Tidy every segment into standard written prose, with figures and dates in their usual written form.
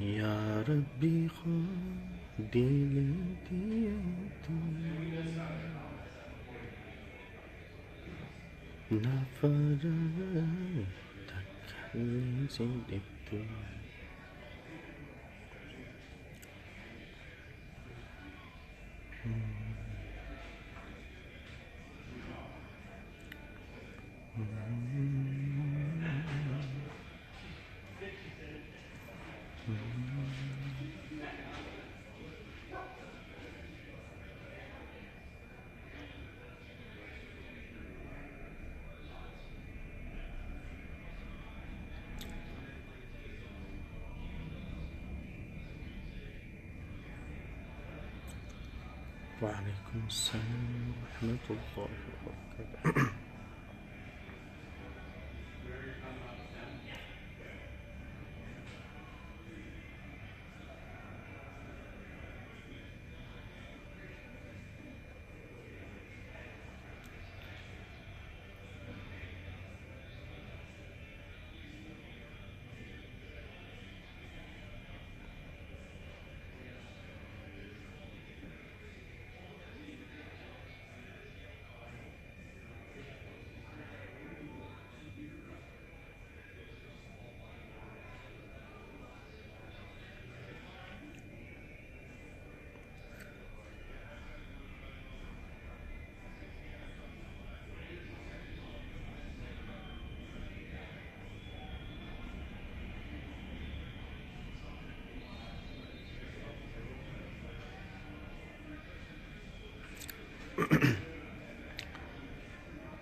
يا ربي خذ ليدي نفرتك سندت وعليكم السلام ورحمة الله وبركاته.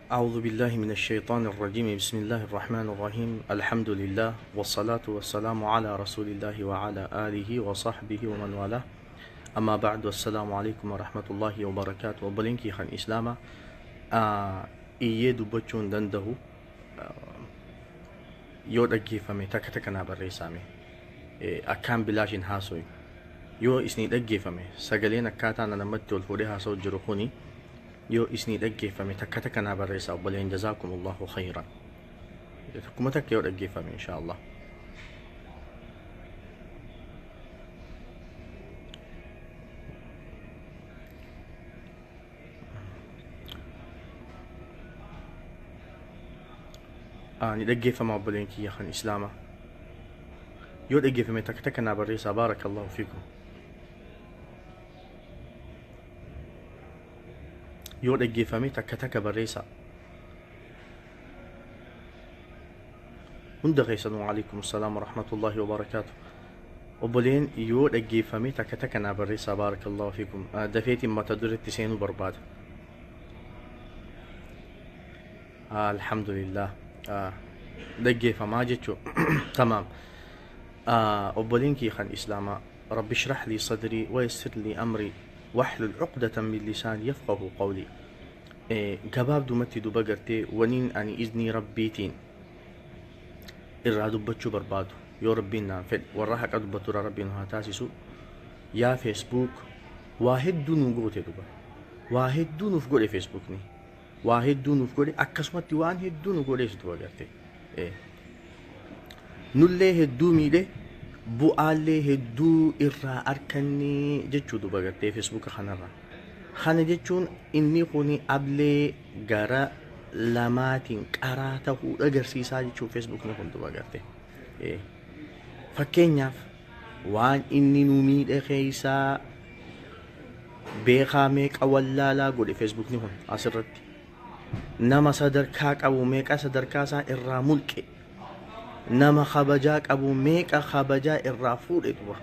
أعوذ بالله من الشيطان الرجيم. بسم الله الرحمن الرحيم. الحمد لله والصلاة والسلام على رسول الله وعلى آله وصحبه ومن والاه. أما بعد، والسلام عليكم ورحمة الله وبركاته. وبلينكي خان إسلاما إيه دبچون دنده يود أجي فمي تكتكنا بالرئيسامي أكام بلاشين هاسوي يو إسني أجي فمي سجلين كاتانا نمت والفوري هاسو جرخوني يو إسني أجي فمي تكتكنا بالرئيسا. وبلين جزاكم الله خيرا. تكمتك يود أجي فمي إن شاء الله. ندقي فما بلينكي يا خان إسلاما يود أجي فما تكتكنا بالرئيسة. بارك الله فيكم. يود أجي فما تكتك بالرئيسة. وندقي سلام عليكم السلام ورحمة الله وبركاته. وبلين يود أجي فما تكتكنا بالرئيسة. بارك الله فيكم. دفيتي ما تدور التسين وبرباد. الحمد لله. دقي فما جتشو تمام. وبلينكي خان إسلاما رب اشرح لي صدري ويسر لي أمري واحلل عقدة من لساني يفقه قولي. قباب دومتي دو بقرتي ونين أني إذني ربيتين إرادو بچو بربادو يو ربينا فد وراحك أدبتو ربينا هاتاسسو يا فيسبوك واحد دون نقوتي دوبا واحد دون نفقولي فيسبوكني واحد دون نفقولي أكسمتي وان هدو نقولي ستو بقرتي نولي هدو ميلي bu'aalee hedduu irraa arkanne jechuudha bagartee feesbuuka kanarra. Kana jechuun inni kuni ablee gara lamaatiin qaraa ta'uu agarsiisaa jechuun feesbuukni kun bagartee. Fakkeenyaaf waan inni nu miidhe keessaa beekaa meeqa wallaalaa godhe feesbuukni kun asirratti. Nama sadarkaa qabu meeqa sadarkaa isaa irraa mulqe. nama kabajaa qabu meeqa kabajaa irraa fuudhe duba.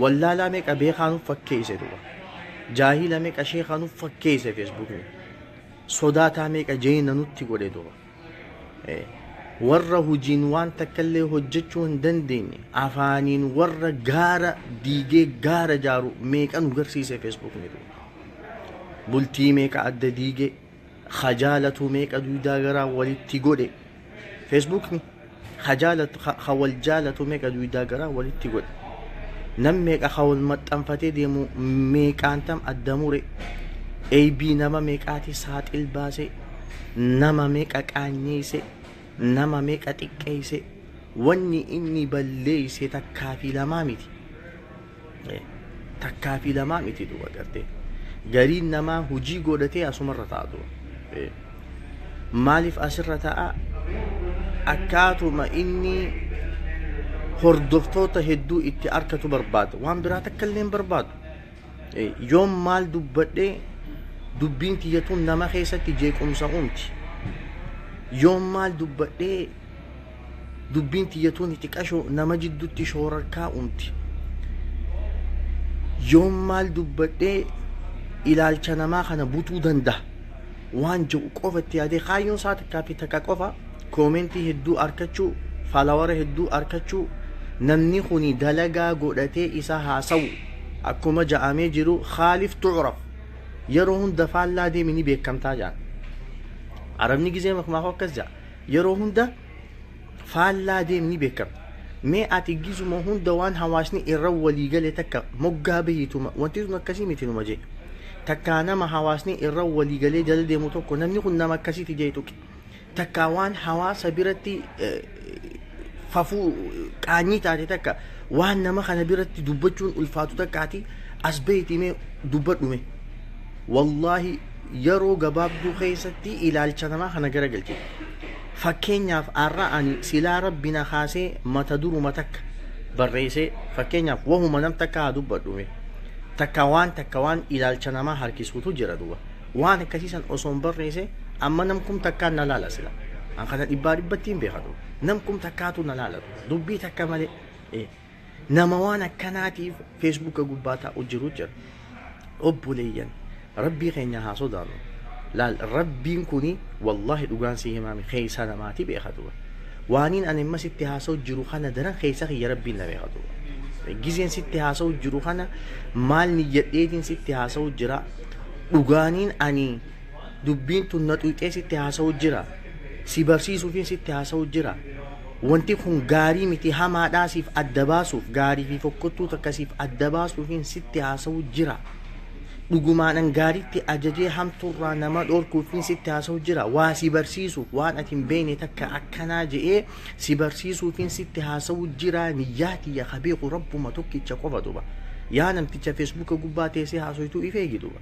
Wallaalaa meeqa beekaa nuuf fakkeesse duba. Jaahila meeqa sheekaa nuuf fakkeesse feesbuukni. Sodaataa meeqa jeena nutti godhe duba. Warra hojiin waan takkallee hojjechuu hin dandeenye afaaniin warra gaara diigee gaara jaaru meeqa nu garsiise feesbuukni duba. Bultii meeqa adda diigee khajaalatu meeqa duudaa garaa walitti godhe feesbuukni. خول جالة ميكا دويدا غرا ولتي غد نم ميكا خول مطنفتي ديمو ميكا انتم ادموري اي بي نما ميكاتي سات الباسي نما ميكا قانيسي نما ميكا تيكيسي wanni inni balleeyse takkaa fi lamaa miti takkaa fi lamaa miti duuba gartee gariin namaa hujii godhatee asumarra ta'a duuba maaliif asirra ta'a akkaatuma inni hordoftoota hedduu itti arkatu barbaada waan biraa takka illee hin barbaadu yoom maal dubbadhee dubbiin tiyyatuun nama keessatti jeequmsa uumti yoom maal dubbadhee dubbiin tiyyatuun xiqqashoo nama jidduutti shoorarkaa uumti yoom maal dubbadhee ilaalcha namaa kana butuu danda'a waan jedhu qofa itti yaadee kaayyoon isaa takkaa fi takka qofa koomentii hedduu arkachuu falawara hedduu arkachuu namni kuni dalagaa godhatee isa haasawu akkuma ja'amee jiru khaalif tu'raf yeroo hunda faallaa deemini beekamtaa jaan arabni gizee makmaa akkas ja'a yeroo hunda faallaa deemini beekamta mee ati gizuma hunda waan hawaasni irra walii gale takka moggaa bahituma wanti sun akkasii miti numa jee takkaa nama hawaasni irra walii galee jala deemu tokko namni kun nama akkasiiti jee tuqi takkaa waan hawaasa biratti fafuu qaanyii taate takka waan nama kana biratti dubbachuun ulfaatu takkaati as beeytimee dubbadhume wallaahi yeroo gabaabduu keessatti ilaalcha namaa kana garagalche fakkeenyaaf arra ani silaa rabbina kaasee mata duruma takka barreessee fakkeenyaaf wahuma nam takka haa dubbadhume takka waan ilaalcha namaa harkisuutu jira duuba waan akkasiisan osoo hin barreesse amma namkum takkaan na laala sila an kana dhibbatti hin beekatu namkum takkaatu na laala dubbii takka malee nama waan akkanaatiif feesbuuka gubbaa taa'u jiru jira obboleeyyan rabbii keenya haa sodaannu laal rabbiin kuni wallahi dhugaan si himaami keessa namaati beekatu waaniin ani amma sitti haasa'u jiru kana daran keessa kiyya rabbiin na beekatu gizeen sitti haasa'u jiru kana maal niyyadheetiin sitti haasa'u jira dhugaaniin ani dubbiin tun na xuuxee sitti haasa'u jira si barsiisuufiin sitti haasa'u jira wanti kun gaarii miti hamaadhaasiif adda baasuuf gaarii fi fokkottuu takkasiif adda baasuufiin sitti haasa'u jira dhugumaanan gaariitti ajajee hamtuurraa nama dhorkuufiin sitti haasa'u jira waa si barsiisuuf waan ati hin beekne takka akkanaa je'ee si barsiisuufiin sitti haasa'u jira niyyaatiyya kabeeku rabbuma tokkicha qofa duba yaa namticha feesbuuka gubbaa teessee haasoytuu ifee giduba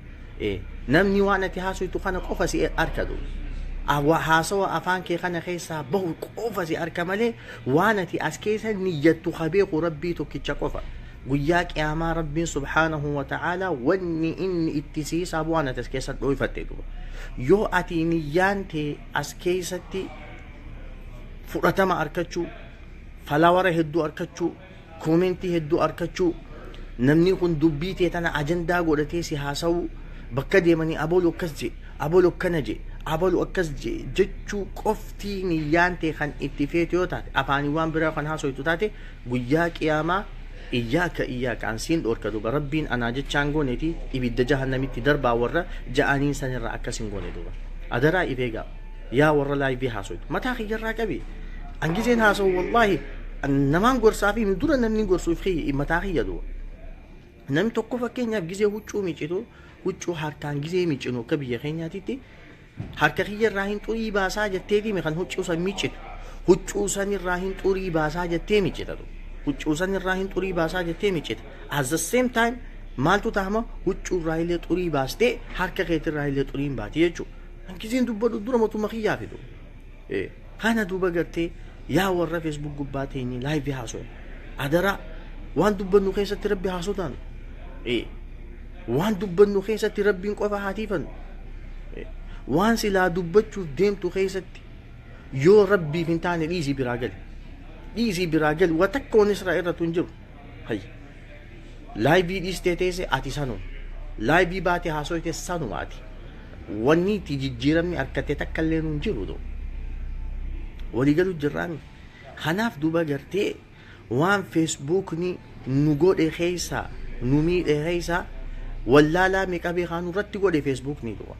namni waan ati haasoytu kana qofa si arka duba haasawa afaan kee kana keessaa bahu qofa si arka malee waan ati as keessa niyyattu kabeeku rabbii tokkicha qofa guyyaa qiyaamaa rabbiin subhaanahu wa ta'aalaa wanni inni itti siisaa waan ati as keessatti dhooyfatte duba yoo ati niyyaan tee as keessatti fudhatama arkachuu falawara hedduu arkachuu koomentii hedduu arkachuu namni kun dubbii tee tana ajandaa godhatee si haasa'u bakka deemanii abolu akkas je abolu akkana je abalu akkas jechuu qoftii niyyaan tee kan itti feete yoo taate afaanii waan biraa kan haasoytu taate guyyaa qiyaamaa iyyaaka ansiin dhorka duba rabbiin anaa jechaan gooneeti ibidda jahannamitti darbaa warra ja'aniin sanirraa akkas hin goone duba adaraa ifeegaa yaa warra laayivii haasoytu mataa kiyyarraa qabi an gizeen haasa'u wallaahi namaan gorsaa fi dura namni gorsuuf mataa kiyya duba namni tokko fakkeenyaaf gizee huccuu miicitu huccuu harkaan gizee miicinu akka biyya keenyaatitti harka kiyyarraa hin xurii baasaa jettee dhime kan huccuu san miicitu huccuu sanirraa hin xurii baasaa jettee miicitatu huccuu sanirraa hin xurii baasaa jettee miicita at the same time maaltu tahama huccuu irraa illee xurii baastee harka keetirraa illee xurii hin baati jechuudha hanqisiin dubbadhu dura mootummaa kiyyaa fidu kana duuba gartee yaa warra feesbuuk gubbaa teenye laayivii haasoo adara waan dubbannu keessatti rabbi haasotaan waan dubbannu keessatti rabbiin qofa haatiifan waan silaa dubbachuuf deemtu keessatti yoo rabbiif hin taane dhiisii biraa gali watakkoon israa irratti hin jiru hay laayivii dhiistee teesse ati sanuma laayivii baatee haasoyte sanuma ati wanni itti jijjiiramni harkattee takka illee nu hin jiru doo waliigalu jirraami kanaaf duuba gartee waan feesbuukni nu godhe keessaa nu miidhe keessaa wallaalaa meeqa beekaa nurratti godhe feesbuukni duuba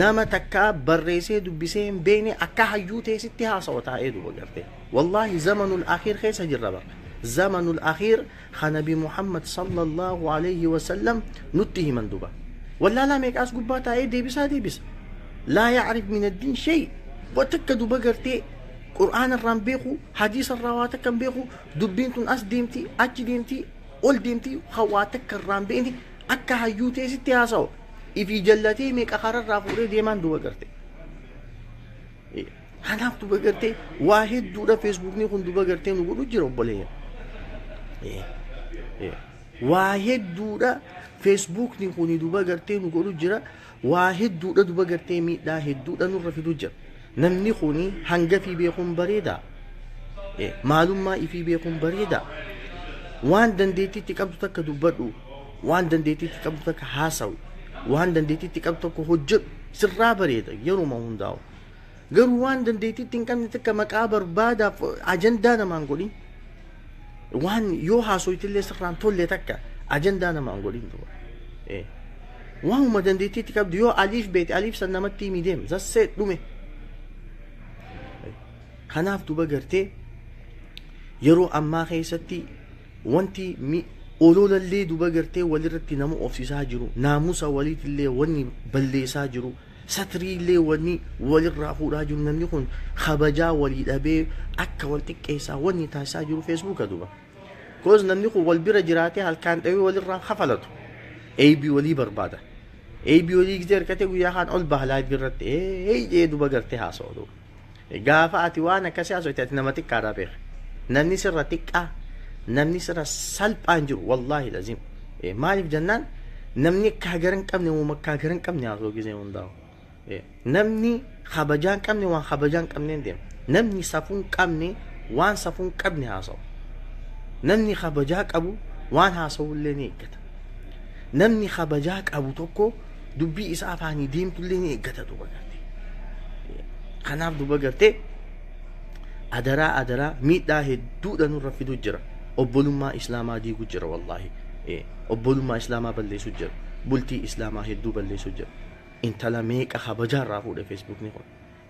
nama takka barreessee dubbisee hin beekne akka hayyuu teessitti haasawa taa'ee duuba gartee wallaahi zamanul akhiir keessa jirra bara zamanul akhiir kanabi muhammad sallallahu alayhi wasallam nutti himan duuba wallaalaa meeqaas gubbaa taa'ee deebisa laa yacrif min addiin shay watakka duuba gartee قرآن الرام بيخو حديث الرواتك كم بيخو دبين تون أس ديمتي أج ديمتي أول ديمتي خواتك الرام بيني أكا هيوتي ستي هاسو إفي جلتي ميك أخار الرافوري ديمان دو بغرتي أنا دو بغرتي واحد دودا فيسبوك نيخون دو بغرتي نقولو جيرو بوليه واحد دودا فيسبوك نيخوني دو بغرتي نقولو جيرا واحد دودا دو بغرتي مي دا هد دودا نور في دو جير نمني خوني هنگا في بيخون بريدا معلوم ما في بيخون بريدا وان دنديتي تكبتو تك دبدو وان دنديتي تكبتو تك حاسو وان دنديتي تكبتو تك هجب سرا بريدا يرو ما هنداو غير وان دنديتي تنكم تك مقابر بادا اجندا نما نقولين وان يو حاسو يتلي سران تولي تك اجندا نما نقولين دو وان ما دنديتي تكبدو يو الف بيت الف سنمتي ميدم زسيت دومي خناف دوبا غرتي يرو أما خيستي وانتي مي أولول اللي دوبا غرتي ولرتي نمو أوفسي ساجرو ناموسا وليت اللي وني بلي ساجرو ستري اللي وني وللرافو راجل نميخون خبجا وليد أبي أكا والتك إيسا وني تاساجرو فيسبوك دوبا كوز نميخو والبيرا جراتي هل كانت أبي وللران خفلتو أي بي ولي بربادة أي بي ولي كتير كتير وياخان أول بحلايت برتي أي دوبا غرتي هاسو دوبا gaafa ati waan akkasii haasofte ati nama xiqqaadhaa beek namni sirra xiqqaa namni sirra salphaan jiru wallaahi lazim maaliif jennaan namni akka hagara hin qabne uuma akka hagara hin qabne haasoo gisee hundaa'u namni kabajaa hin qabne waan kabajaa hin qabne hin deemu namni safuu hin qabne waan safuu hin qabne haasa'u namni kabajaa qabu waan haasa'ullee ni eeggata namni kabajaa qabu tokko dubbii isaa afaanii deemtullee ni eeggata duuba kanaaf duba gartee adaraa miidhaa hedduudha nurra fidu jira obbolummaa islaamaa diigu jira wallaahi obbolummaa islaamaa balleessu jira bultii islaamaa hedduu balleessu jira intala meeqa kabajaa irraa fuudhe feesbuukni kun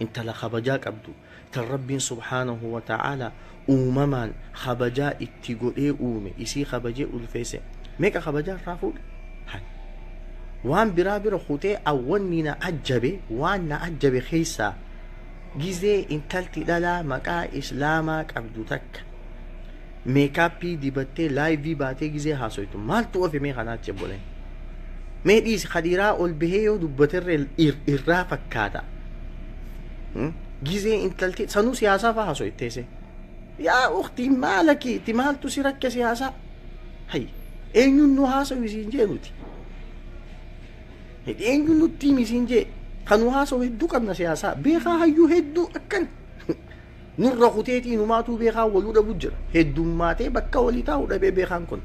intala kabajaa qabdu tan rabbiin subhaanahu wa ta'aalaa uumamaan kabajaa itti godhee uume isii kabajee ulfeesse meeqa kabajaa irraa fuudhe waan biraa bira kutee awwanni na ajjabe waan na ajjabe keessaa gizee intalti dhalaa maqaa islaamaa qabdu takka meekaappii dibattee laayivii baatee gizee haasoytu maaltu ofe mee kanaatti jebboleen mee dhiisi khadiiraa ol bahee yoo dubbaterre irraa fakkaata gizee intalti sanuu siyaasaa faa haasoyteese yaa ukhtii maalaki itti maaltu si rakke siyaasaa hay eenyuun nu haasawu isiin jee nuti eenyuun nutti himi isiin jee kanuu haasa'u hedduu qabna siyaasaa beekaa hayyuu hedduu akkan nurra kuteetii numaatuu beekaa waluu dhabu jira heddummaatee bakka walii taa'uu dhabee beekaan kun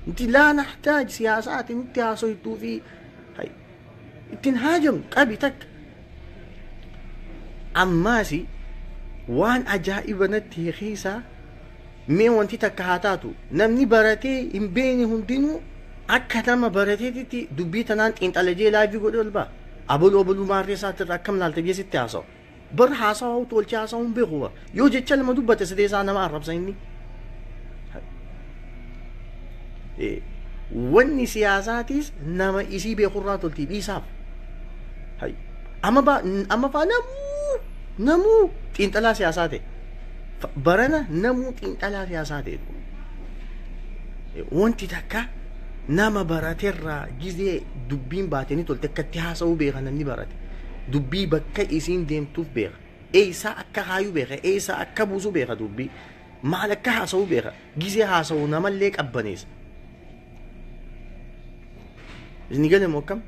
nuti laa naxtaaj siyaasaati nutti haasoytuu fi ittiin haajamnu qabi takka ammaasi waan ajaa'iba natti hiikiisaa mee wanti takka haa taatu namni baratee hin beekne hundinuu akka nama barateetitti dubbii tanaan xiinxalajee laayivii godhe ol ba'a abolu maarree isaatti akkam laalte geessitti haasa'u bar haasa'u tolchee haasa'uun beekuba yoo jecha lama dubbate sidee isaa nama arrabsa inni wanni siyaasaatis nama isii beekurraa toltii dhiisaaf amma faa namuu xiinxalaa siyaasaa ta'e barana namuu xiinxalaa siyaasaa ta'e wanti takka nama baraterraa gizee dubbiin baatanii tolte akkatti haasa'uu beeka namni barate dubbii bakka isiin deemtuuf beeka eeysaa akka haayuu beeka eeysaa akka buusuu beeka dubbii maal akka haasa'uu beeka gizee haasa'uu namallee qabbaneessa isin gale mokkam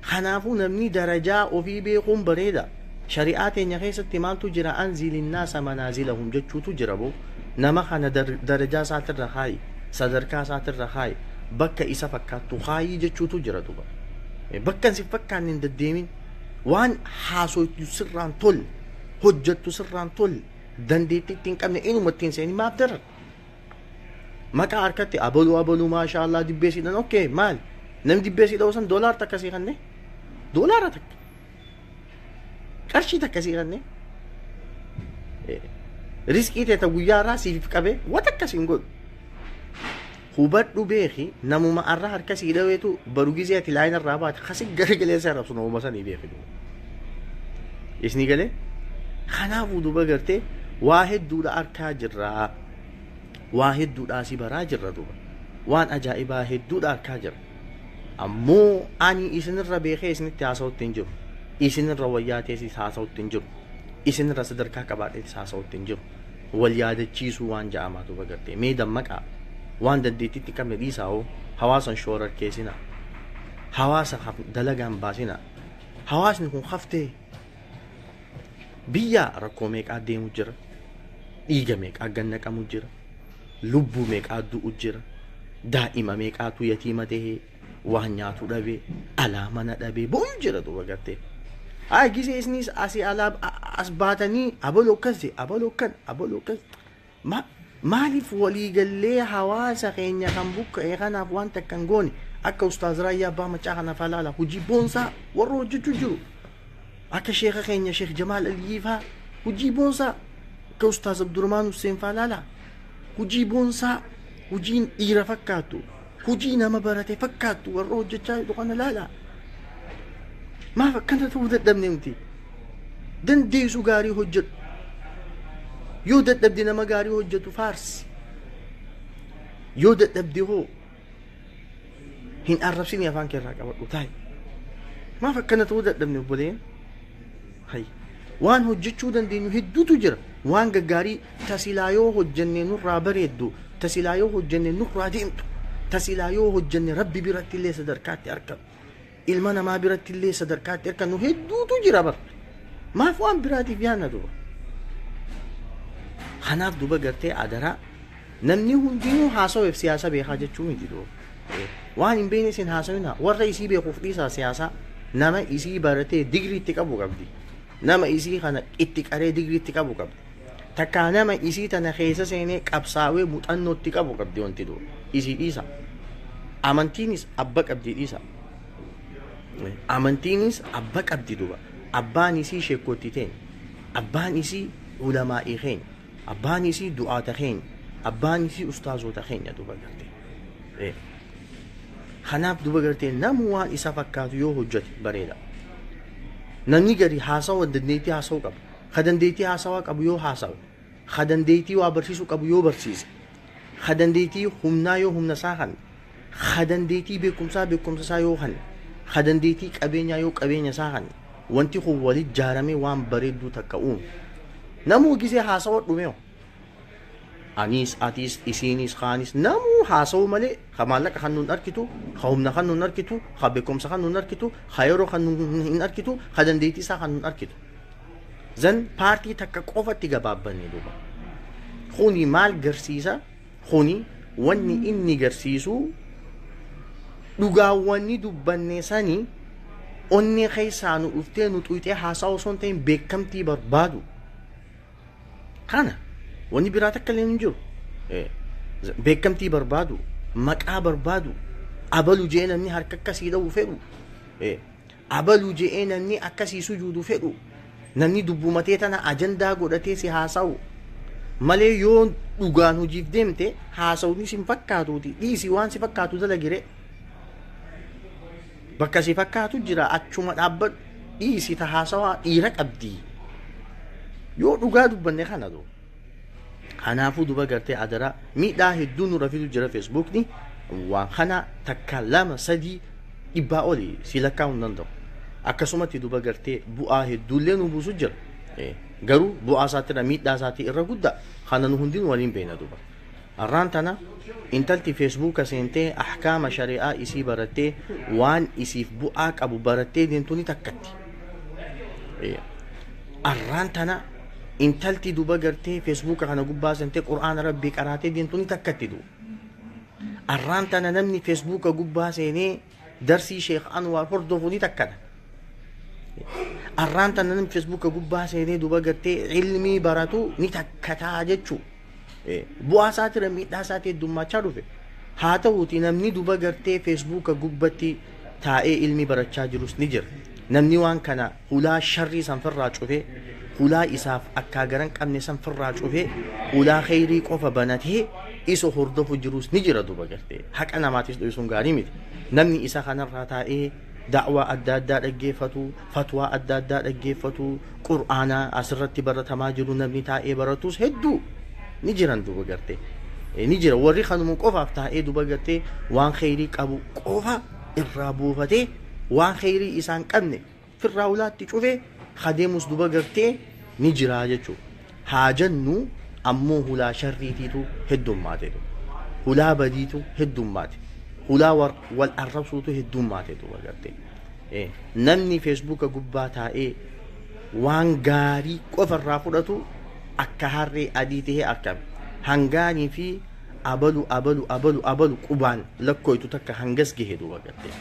kanaafuu namni darajaa ofii beekuun bareeda shari'aa teenya keessatti maaltu jira anzilin naasa manaazilahum jechuutu jira boo nama kana darajaa isaatirra haayi sadarkaa isaatirra haayi bakka isa fakkaattu haayii jechuutu jira duba bakka si fakkaan hin deddeemin waan haasoytu sirraan tol hojjattu sirraan tol dandeettii ittiin qabne inuma ittiin seeni maaf darar maqaa harkatti abaluu maashaallah dibbeesiidhan okay maal namni dibbeesii dha'u san doolaar takka sii kanne doolaara takka qarshii takka sii kanne riskii teeta guyyaarraa siif qabe wat akkasiin godhu hubadhu beeki namuma arra harka sii dhaweetu baru gizee ati laayina irraa baate kasi garagalee isa arrabsu namuma sanii beeki isni galee kanaafuu duba gartee واحد دولا أركا جرا واحد دولا سيبرا جرا دوبا وان أجائبا هد دولا أركا جرا أمو أني إسن الربيخي إسن التاسو تنجر إسن الروياتي ساسو تنجر إسن الرسدر كاكبات ساسو تنجر واليادة چيسو وان جاماتو بغرتي مي دمكا وان دديتي تكم نديساو حواسا شورر كيسنا حواسا دلقان باسنا حواس نكون خفتي بيا ركو ميك آدي مجر إيجا ميك آغنك مجر لبو ميك آدو أجر دائما ميك آتو يتيمته وهنياتو دبي ألامنا دبي بو يجر دو بغرتي ay gisi isnis asi alab asbatani abalo kan maalif walii gallee hawaasa keenya kan buqqa'e kanaaf waan takka hin goone akka ustaaz Raayyaa Abbaa Macaa kana falaala hojii boonsaa warra hojjechuu jiru akka sheekha keenya Sheekh Jamaal Aliifaa hojii boonsaa akka ustaaz Abdurrahmaan Hussein falaala hojii boonsaa hojiin dhiira fakkaatu hojii nama barate fakkaatu warra hojjechaa jiru kana laala ما فكرت هو دبني أنتي دن ديسو غاري هجت يودت دبدينا ما غاري هجت فارس يودت دبدي هو هين أربسين يا فان كراك وتاي ما فكرت هو دبني بولين هاي وان هجت شو دن دينو هدو تجرا وان غاري تسيلايو هجنن رابر يدو تسيلايو هجنن راديمتو تسيلايو هجنن ربي برتي لي صدركات أركب ilma namaa biratti illee sadarkaatti argannu hedduutu jira bar maaf waan biraatiif yaanna duba kanaaf duba gartee adaraa namni hundinuu haasawaf siyaasa beekaa jechuu miti duba waan hin beekne isin haasawina warra isii beekuuf dhiisaa siyaasa nama isii baratee digriitti qabu qabdi nama isii kana itti qaree digriitti qabu qabdi takkaa nama isii tana keessa seenee qabsaawee muuxannootti qabu qabdi wanti duba isii dhiisa amantiinis abba qabdi dhiisa amantiinis abba qabdi duba abbaan isii sheekootti teen abbaan isii ulamaa'ii keenya abbaan isii du'aata keenya abbaan isii ustaazota keenya duba gartee kanaaf duba gartee namu waan isa fakkaatu yoo hojjete bareeda namni gari haasawa dandeettii haasawu qabu ka dandeettii haasawaa qabu yoo haasawu ka dandeettii waa barsiisuu qabu yoo barsiise ka dandeettii humnaa yoo humna isaa kan ka dandeettii beekumsaa isaa yoo kan خدنديتي قبينيا يو قبينيا ساهن وانتي خو ولي جارمي وان بريدو تكاوم نمو جيسي حاسو دوميو انيس اتيس اسينيس خانيس نمو حاسو مالي خمالك خنون اركيتو خومنا خنون اركيتو خبيكم سخنون اركيتو خيرو خنون اركيتو خدنديتي سخنون اركيتو زن بارتي تكا قوفتي غبابني دوبا خوني مال غرسيسا خوني واني اني غرسيسو dhugaawwanni dubbanne sanii onni keessaanu dhuftee nu xuyxee haasa'u osoo hin ta'in beekamtii barbaadu kana wanni biraa takka illee hin jiru beekamtii barbaadu maqaa barbaadu abalu jee namni harka akkasii dha'u fedhu abalu jee namni akkasii sujuudu fedhu namni dubbumatee tana ajandaa godhatee si haasa'u malee yoo dhugaan hojiif deemte haasa'uun si hin fakkaatuuti dhiisii waan si fakkaatu dalagire bakka si fakkaatu jira achuma dhaabbadhu dhiisii ta haasawaa dhiira qabdi yoo dhugaa dubbanne kana doo kanaafuu duba gartee adaraa miidhaa hedduu nurra fidu jira feesbuukni waan kana takka lama sadii dhibbaa oli si lakkaa'uu hin danda'u akkasumatti duba gartee bu'aa hedduullee nu buusu jira garuu bu'aa isaattirra miidhaa isaatii irra guddaa kana nu hundin waliin beena duba arraan tana intalti feesbuuka seentee ahkaama shari'aa isii barattee waan isiif bu'aa qabu barattee deemtu ni takkatti arraan tana intalti duba gartee feesbuuka kana gubbaa seentee qur'aana rabbii qaraatee deemtu ni takkatti du arraan tana namni feesbuuka gubbaa seenee darsii sheekh Anwaar hordofu ni takkata arraan tana namni feesbuuka gubbaa seenee duba gartee ilmii baratu ni takkataa jechuu bu'aa isaatira miidhaa isaatii heddummachaa dhufe haa ta'uuti namni duba gartee feesbuuka gubbatti taa'ee ilmi barachaa jirus ni jira namni waan kana hulaa sharrii san firraa cufee hulaa isaaf akka garan qabne san firraa cufee hulaa khayrii qofa banatee isa hordofu jirus ni jira duba gartee haqa namaatis dho'isuun gaarii miti namni isa kanarraa taa'ee da'waa adda addaa dhaggeeffatu, fatwaa adda addaa dhaggeeffatu, qur'aanaa asirratti baratamaa jiru namni taa'ee baratus hedduu ni jiran duba gartee. Ni jira warri kanuma qofaaf taa'ee duba gartee waan kheyrii qabu qofa irraa buufatee waan kheyrii isaan qabne firraa ulaatti cufee hadeemus duba gartee ni jira jechuudha. Haa jennu ammoo hulaa sharriitiitu heddummaate, hulaa badiitu heddummaate, hulaa wal arrabsuutu heddummaate duba gartee. Namni feesbuuka gubbaa taa'ee waan gaarii qofarraa fudhatu akka harree adii tahee akkam hangaanii fi abalu qubaan lakkooytu takka hangas gahe duba gartee.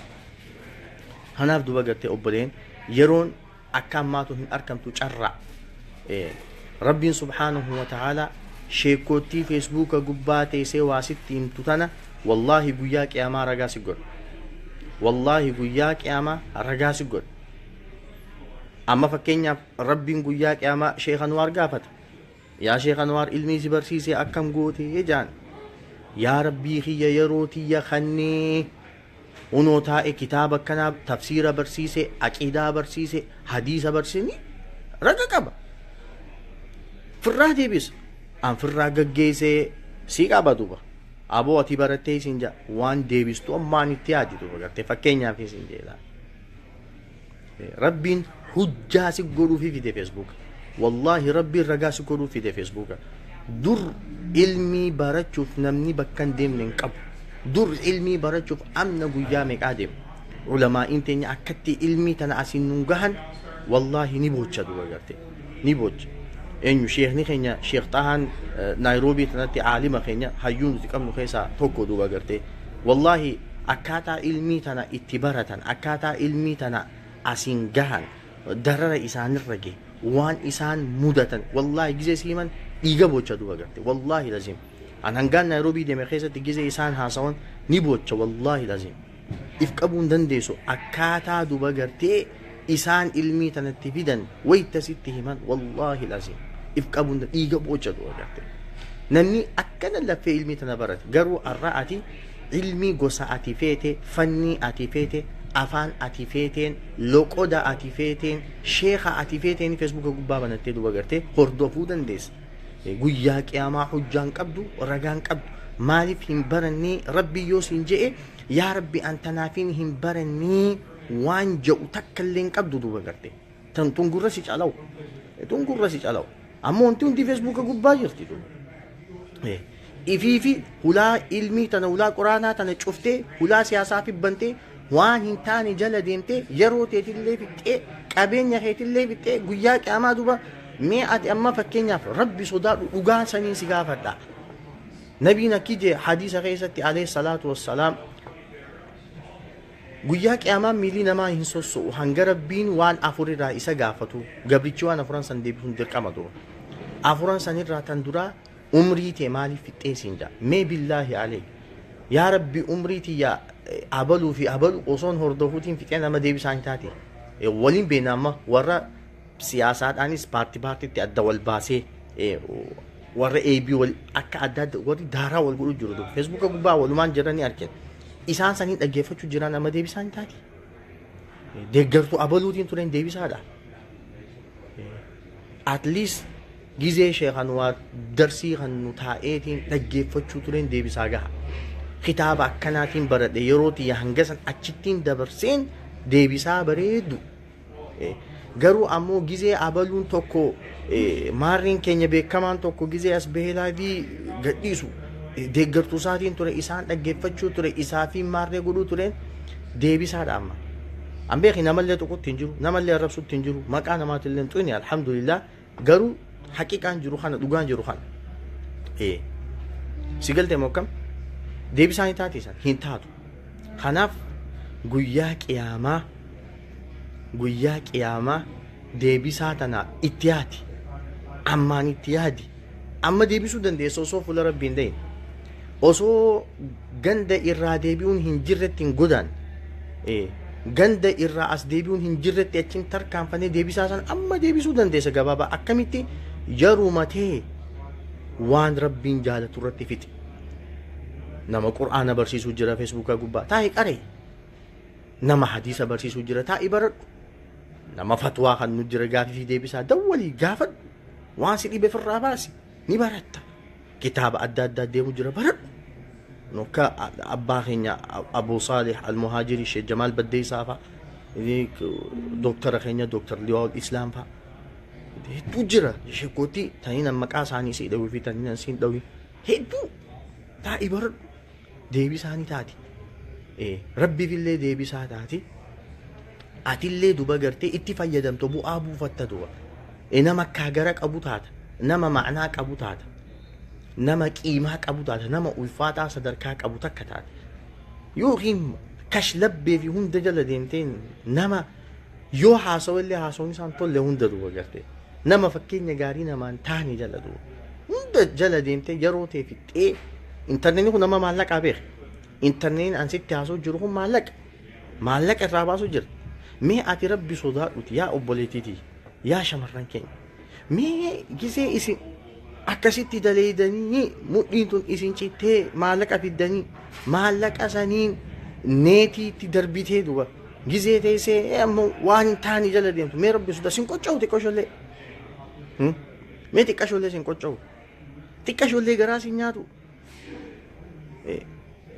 Kanaaf duba gartee obboleen yeroon akka ammaatu hin argamtu carraa. Rabbiin subhaanahu wa ta'ala sheekootii feesbuuka gubbaa teessee waa sitti himtu tana wallaahi guyyaa qiyaamaa ragaa si godha. Wallaahi guyyaa qiyaamaa ragaa si godha. Amma fakkeenyaaf rabbiin guyyaa qiyaamaa sheekh Anwaar gaafata. Yaa sheekh Anwaar ilmii si barsiisee akkam gootee jaan. Yaa rabbii kiyya yeroo tiyya kannee unoo taa'e kitaaba akkanaa tafsiira barsiise, aqiidaa barsiise, hadiisa barsiise raga qaba. Firraa deebisa. An firraa gaggeessee si qaba duba. Aboo ati barattee isin jaa waan deebistu ammaan itti yaadi duba gartee fakkeenyaaf isin jeelaa. Rabbiin hujjaa si godhuufi fide feesbuuka. Wallaahi rabbiin ragaa si godhuuf fide feesbuuka. Dur ilmii barachuuf namni bakka hin deemne hin qabu. Dur ilmii barachuuf amna guyyaa meeqaa deemu. Ulamaa'iin teenya akkatti ilmii tana asiin nun gahan wallaahi ni bocha duba gartee. Ni bocha. Eenyu sheekni keenya sheek Xahaan Naayiroobii tanatti aalima keenya hayyuu nuti qabnu keessaa tokko duba gartee. Wallaahi akkaataa ilmii tana itti baratan, akkaataa ilmii tana asiin gahan darara isaanirra gahe waan isaan mudatan wallaahi gizee siiman dhiiga bocha duba gartee. Wallaahi lazim. An hangaan Naayiroobii deeme keessatti gizee isaan haasawan ni bocha wallaahi lazim. If qabuun dandeessu akkaataa duba gartee isaan ilmii tanatti fidan waytasitti himan wallaahi lazim. If qabuun dhiiga bocha duba gartee. Namni akkana laffee ilmii tana barate garuu arraa ati ilmii gosa ati feete, fannii ati feete, afaan ati feeteen, loqoda ati feeteen, sheeka ati feeteen feesbuuka gubbaa banattee duba gartee hordofuu dandeessa. Guyyaa qiyaamaa hujjaan qabdu ragaan qabdu maaliif hin barannee rabbi yoo siin je'e yaa rabbi antanaafiin hin barannee waan je'u takka illee hin qabdu duba gartee. Tan tungurra si calawu, tungurra si calawu. Ammoo wanti hundi feesbuuka gubbaa jirti duba. Ifiifi hulaa ilmii tana hulaa quraanaa tana cuftee hulaa siyaasaa fibbantee waan hin taane jala deemtee yeroo teetillee fixxee qabeenya keetillee fixxee guyyaa qiyaamaa duba mee ati amma fakkeenyaaf rabbi sodaadhu dhugaa sanii si gaafadha. Nabiin akkijee hadiisa keessatti alayhi salaatu wassalaam guyyaa qiyaamaa miilii namaa hin sosso'u hanga rabbiin waan afurirraa isa gaafatu gabrichi waan afuran san deebisuun dirqama duba. Afuran sanirraa tan duraa umrii tee maaliif fixxee siin jaa mee billaahi alee yaa rabbi umrii tiyyaa abaluu fi abalu osoon hordofuutiin fixee nama deebisaa hin taate waliin beena amma warra siyaasaadhaanis paartiitti adda wal baasee warra eebii wal akka adda adda warri daaraa wal godhu jiru duba feesbuuka gubbaa walumaan jiranii argina isaan saniin dhaggeeffachuu jiran nama deebisaa hin taate deeggartuu abaluutiin tureen deebisaadha. At least gizee sheekh Anwaar darsii kan nu taa'eetiin dhaggeeffachuu tureen deebisaa gaha. Kitaaba akkanaatiin baradhe yeroo tiyya hangasan achittiin dabarseen deebisaa bareedu. Garuu ammoo gizee abaluun tokko maarreen keenya beekamaan tokko gizee as beelaa fi gadhiisu deeggartuu isaatiin ture isaan dhaggeeffachuu ture isaa fi maarree godhuu tureen deebisaadha amma. An beeki namallee tuqutti hin jiru namallee arrabsutti hin jiru maqaa namaatillee xuyni alhamdulillah garuu haqiqaan jiru kana dhugaan jiru kana. Si galtee mokkam deebisaan hin taatisan hin taatu. Kanaaf guyyaa qiyaamaa deebisaa tana itti yaadi ammaan itti yaadi amma deebisuu dandeessa osoo fuula rabbiin ta'in osoo ganda irraa deebi'uun hin jirretti hin godaan ganda irraa as deebi'uun hin jirretti achiin tarkaanfannee deebisaa san amma deebisuu dandeessa gabaabaa akkamitti yeruma ta'e waan rabbiin jaalatu irratti fixe nama qur'aana barsiisuu jira feesbuukaa gubbaa taa'e qaree nama hadiisa barsiisuu jira taa'i baradhu, nama fatwaa kan nu jira gaafii deebisaa dawwalii gaafadhu, waan si dhibe firraa baasi ni baratta, kitaaba adda addaa deemu jira baradhu. nokka abbaa keenya Abu Salih al-Muhajiri Sheikh Jamal Baddeessaa fa'a, doktara keenya Doktar Liwaa'ul Islaam fa'a hedduu jira. sheekootii tanii nan maqaa isaanii si dhawii fi tanii nan siin dhawii hedduu taa'i baradhu, deebii isaanii taati. Rabbiifillee deebisaa taati. Atillee duba gartee itti fayyadamtu bu'aa buufatta duba. Nama kaagara qabu taata, nama ma'anaa qabu taata, nama qiimaa qabu taata, nama ulfaataa sadarkaa qabu takka taata. Yookiin kashlabbee fi hunda jala deemteen nama yoo haasawallee haasawni isaan tolle hunda duba gartee nama fakkeenya gaarii namaan taane jala duba hunda jala deemtee yeroo ta'e fixee. Intarneetiin kun nama maallaqaa beeka. Intarneetiin ansitti haasoo jiru kun maallaqa irraa baasuu jira. Mee ati rabbi sodaadhuti yaa obboleettiitii yaa shamarran keenya, mee gisee isin akkasitti daleeydanii mudhiin tun isin cittee maallaqa fiddanii maallaqa saniin neetiitti darbitee duba gisee teessee ammoo waan hin taane jala deemtu. Mee rabbi sodaa sin qocca'u xiqqashollee, mee xiqqashollee sin qocca'u, xiqqashollee garaa sin nyaatu.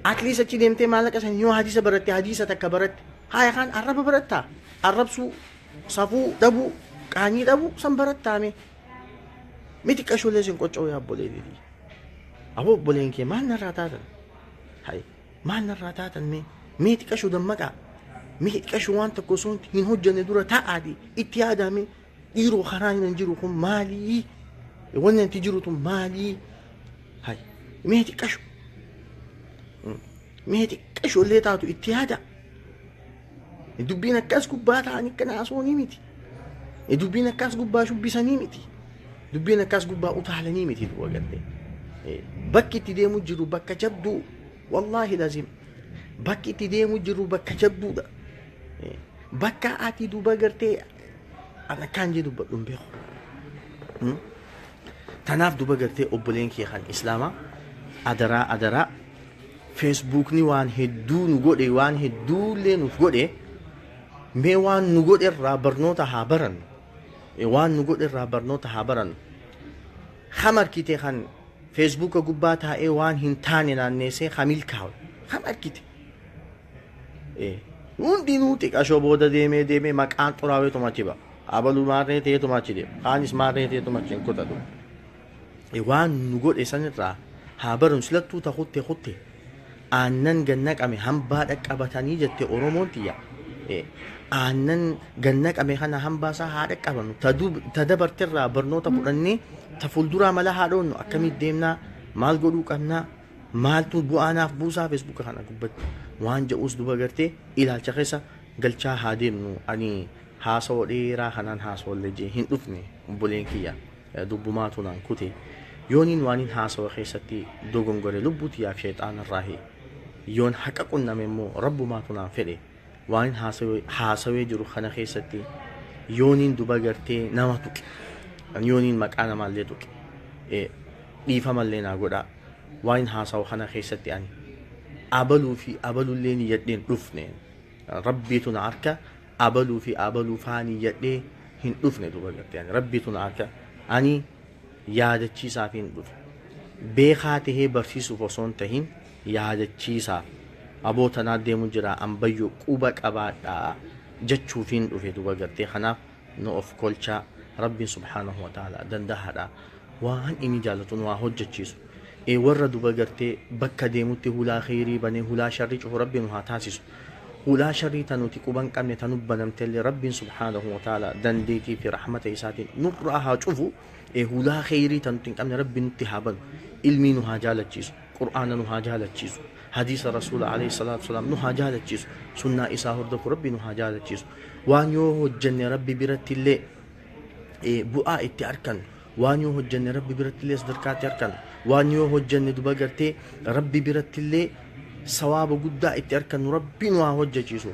Atleast achi deemtee maallaqa san yoo hadiisa baratte hadiisa takka baratte haa yookaan arraba barattaa, arrabsuu, safuu dhabuu, qaanii dhabuu san barattaame. Miti xiqqashollee sin qocca'u yaa obboleettii. Aboo obboleen kee maal narraa taatan? Hai maal narraa taatan mee xiqqashuu dammaqaa, mee xiqqashuu waan tokko osoo hin hojjenne dura taa'aati itti yaadame dhiiroo karaa hin jiru kun maalii? Wanni itti jiru tun maalii? Hai mee xiqqashuu. Mee xiqqashollee taatu itti yaada. Dubbiin akkas gubbaa ta'anii akka naasonii miti. Dubbiin akkas gubbaa shubbisanii miti. Dubbiin akkas gubbaa utaalanii miti du'a galte. Bakki itti deemu jiru bakka jabduu, wallaahi lazim. Bakki itti deemu jiru bakka jabduudha. Bakka ati duba gartee ana kan jedhu dubbadhu hin beeku. Tanaaf duba gartee obboleen kee kan Islaamaa adaraa Facebookni waan hedduu nu godhe, waan hedduullee nuuf godhe. Mee waan nu godhe irraa barnoota haa barannu. Waan nu godhe irraa barnoota haa barannu. Hamarkite kan Facebooka gubbaa taa'ee waan hin taane naanneessee hamil kaa'u. Hamarkite. Hundinuu xiqqashoo booda deemee maqaan xuraawee tumachi ba'a. Abaluu maarree ta'ee tumachi deema. Kaanis maarree ta'ee tumachi hin kutatu. Waan nu godhe sanirraa haa barannu. Silattuu kutte. Aannan gannaqame hambaa dhaqqabatanii jette Oromoon tiyya. Aannan gannaqame kana hambaasaa haa dhaqqabannu. Ta dabartirraa barnoota fudhannee ta fuulduraa mala haa dhoonnu. Akkamitti deemnaa? Maal godhuu qabnaa? Maaltu bu'aanaaf buusaa Feesbuuka kana gubbatti? Waan jedhuus duba gartee ilaalcha keessa galchaa haa deemnu. Ani haasawoo dheeraa kanaan haasawallee jee hin dhufne obboleen kiyya dubbumaatu naan kute. Yooniin waaniin haasawa keessatti dogongore lubbuu tiyyaaf sheexaanarraa yoon haqa qunname immoo rabbumaatu naan fedhe waan haasawee jiru kana keessatti yooniin duba gartee nama tuqe, yooniin maqaa namaallee tuqe dhiifamallee naa godhaa. Waan haasawu kana keessatti ani abaluu fi abalullee ni yadheen dhufne rabbiitu na harka abaluu fi abaluu faanii yadhee hin dhufne duba gartee ani rabbiitu na harka ani yaadachiisaaf hin dhufe. Beekaa tahee barsiisuuf osoo hin tahin yaadachiisaaf aboota naa deemu jira ambayyoo quba qabaadhaa jechuuf hin dhufe duba gartee. Kanaaf nu of kolchaa rabbiin subhaanahu wa ta'ala dandahaadha waan inni jaallatuun waa hojjechiisu. Warra duba gartee bakka deemutti hulaa khayrii banee hulaa sharrii cufu rabbiin haa taasisu. Hulaa sharrii tanuti quban qabne tanu banamtellee rabbiin subhaanahu wa ta'ala dandeetii fi rahmata isaatiin nurraa haa cufu. Hulaa khayrii tanuti hin qabne rabbiin nutti haa banu. Ilmii nu haa jaalachiisu, qur'aana nu haa jaalachiisu, hadiisa rasuula alayhi salaatu wasalaam nu haa jaalachiisu, sunnaa isaa hordofu rabbi nu haa jaalachiisu. Waan yoo hojjenne rabbi biratti illee bu'aa itti argannu, waan yoo hojjenne rabbi biratti illee sadarkaatti argannu, waan yoo hojjenne duba gartee rabbi biratti illee sawaaba guddaa itti argannu rabbi nu haa hojjechiisu.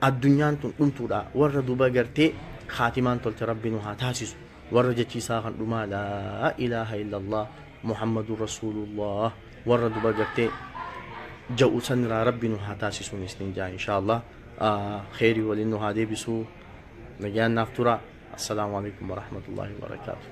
Addunyaan tun dhumtuudha. Warra duba gartee khaatimaan tolte rabbi nu haa taasisu. Warra jechiisaa kan dhumaa laa ilaaha illallah Muhammadun Rasulullah warra duba gartee ja'u sanirraa rabbi nu haa taasisuun isnin jaa insha Allah. خيري ولأنه هذه بسو نجان نافترا. السلام عليكم ورحمة الله وبركاته.